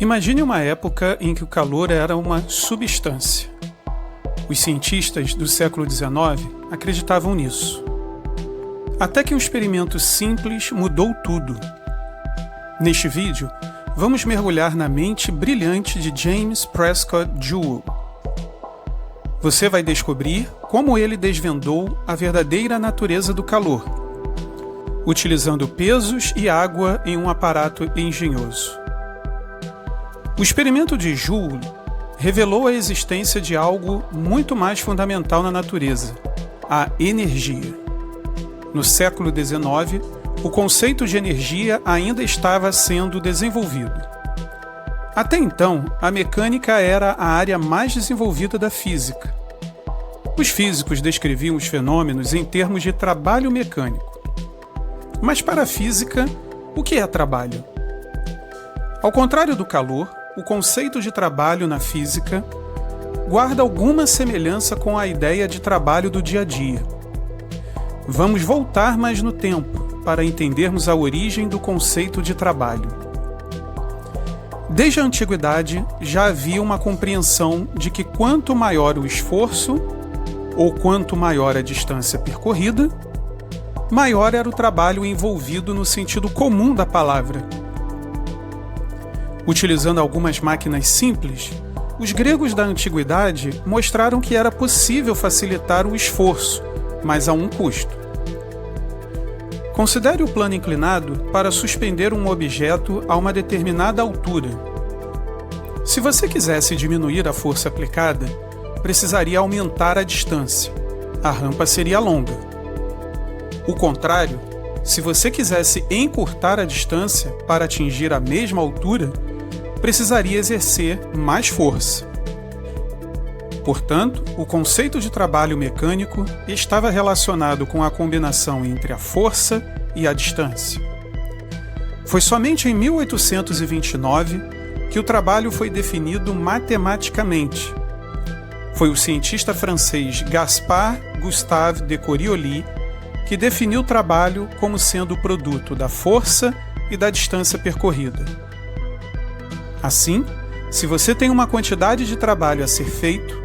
Imagine uma época em que o calor era uma substância. Os cientistas do século XIX acreditavam nisso. Até que um experimento simples mudou tudo. Neste vídeo, vamos mergulhar na mente brilhante de James Prescott Joule. Você vai descobrir como ele desvendou a verdadeira natureza do calor, utilizando pesos e água em um aparato engenhoso. O experimento de Joule revelou a existência de algo muito mais fundamental na natureza, a energia. No século XIX, o conceito de energia ainda estava sendo desenvolvido. Até então, a mecânica era a área mais desenvolvida da física. Os físicos descreviam os fenômenos em termos de trabalho mecânico. Mas para a física, o que é trabalho? Ao contrário do calor, o conceito de trabalho na física guarda alguma semelhança com a ideia de trabalho do dia a dia. Vamos voltar mais no tempo para entendermos a origem do conceito de trabalho. Desde a antiguidade, já havia uma compreensão de que quanto maior o esforço, ou quanto maior a distância percorrida, maior era o trabalho envolvido no sentido comum da palavra. Utilizando algumas máquinas simples, os gregos da antiguidade mostraram que era possível facilitar o esforço, mas a um custo. Considere o plano inclinado para suspender um objeto a uma determinada altura. Se você quisesse diminuir a força aplicada, precisaria aumentar a distância. A rampa seria longa. O contrário, se você quisesse encurtar a distância para atingir a mesma altura, precisaria exercer mais força. Portanto, o conceito de trabalho mecânico estava relacionado com a combinação entre a força e a distância. Foi somente em 1829 que o trabalho foi definido matematicamente. Foi o cientista francês Gaspard Gustave de Coriolis que definiu o trabalho como sendo o produto da força e da distância percorrida. Assim, se você tem uma quantidade de trabalho a ser feito,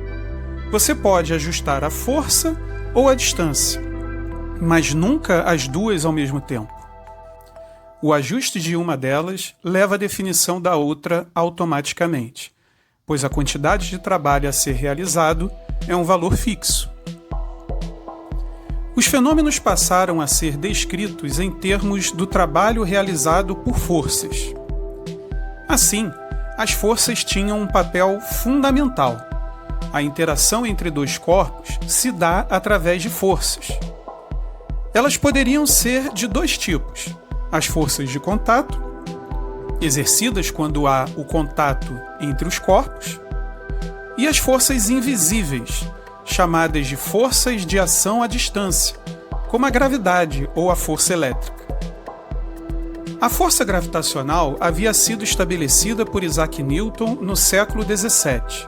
você pode ajustar a força ou a distância, mas nunca as duas ao mesmo tempo. O ajuste de uma delas leva à definição da outra automaticamente, pois a quantidade de trabalho a ser realizado é um valor fixo. Os fenômenos passaram a ser descritos em termos do trabalho realizado por forças. Assim, as forças tinham um papel fundamental. A interação entre dois corpos se dá através de forças. Elas poderiam ser de dois tipos: as forças de contato, exercidas quando há o contato entre os corpos, e as forças invisíveis, chamadas de forças de ação à distância, como a gravidade ou a força elétrica. A força gravitacional havia sido estabelecida por Isaac Newton no século XVII.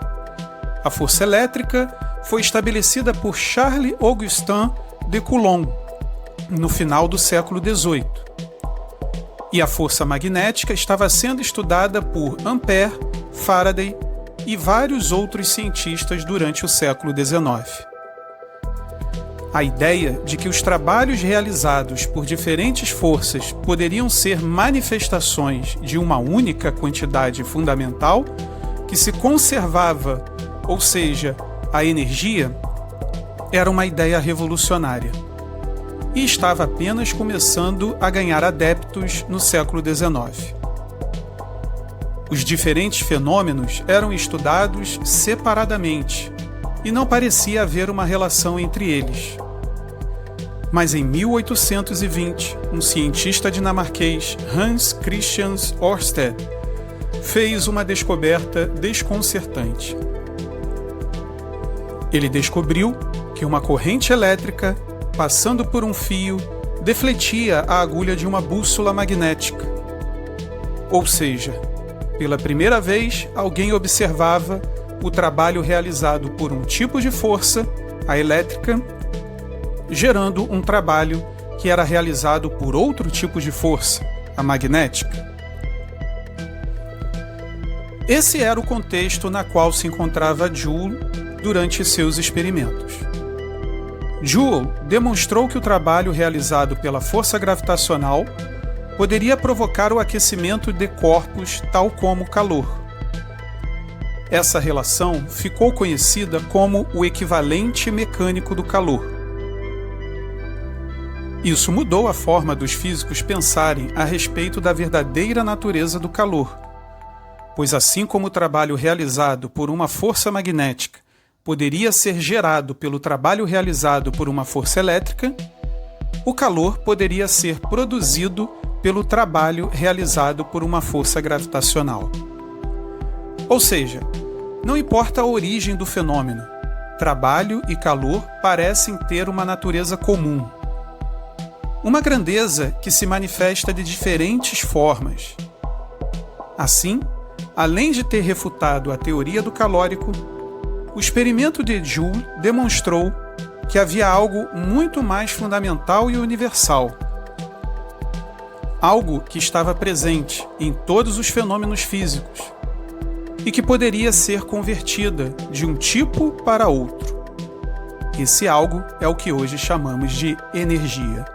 A força elétrica foi estabelecida por Charles-Augustin de Coulomb no final do século XVIII. E a força magnética estava sendo estudada por Ampère, Faraday e vários outros cientistas durante o século XIX. A ideia de que os trabalhos realizados por diferentes forças poderiam ser manifestações de uma única quantidade fundamental que se conservava, ou seja, a energia, era uma ideia revolucionária e estava apenas começando a ganhar adeptos no século XIX. Os diferentes fenômenos eram estudados separadamente e não parecia haver uma relação entre eles. Mas em 1820, um cientista dinamarquês, Hans Christian Ørsted, fez uma descoberta desconcertante. Ele descobriu que uma corrente elétrica, passando por um fio, defletia a agulha de uma bússola magnética. Ou seja, pela primeira vez, alguém observava o trabalho realizado por um tipo de força, a elétrica, gerando um trabalho que era realizado por outro tipo de força, a magnética. Esse era o contexto na qual se encontrava Joule durante seus experimentos. Joule demonstrou que o trabalho realizado pela força gravitacional poderia provocar o aquecimento de corpos tal como o calor. Essa relação ficou conhecida como o equivalente mecânico do calor. Isso mudou a forma dos físicos pensarem a respeito da verdadeira natureza do calor, pois assim como o trabalho realizado por uma força magnética poderia ser gerado pelo trabalho realizado por uma força elétrica, o calor poderia ser produzido pelo trabalho realizado por uma força gravitacional. Ou seja, não importa a origem do fenômeno, trabalho e calor parecem ter uma natureza comum. Uma grandeza que se manifesta de diferentes formas. Assim, além de ter refutado a teoria do calórico, o experimento de Joule demonstrou que havia algo muito mais fundamental e universal. Algo que estava presente em todos os fenômenos físicos e que poderia ser convertida de um tipo para outro. Esse algo é o que hoje chamamos de energia.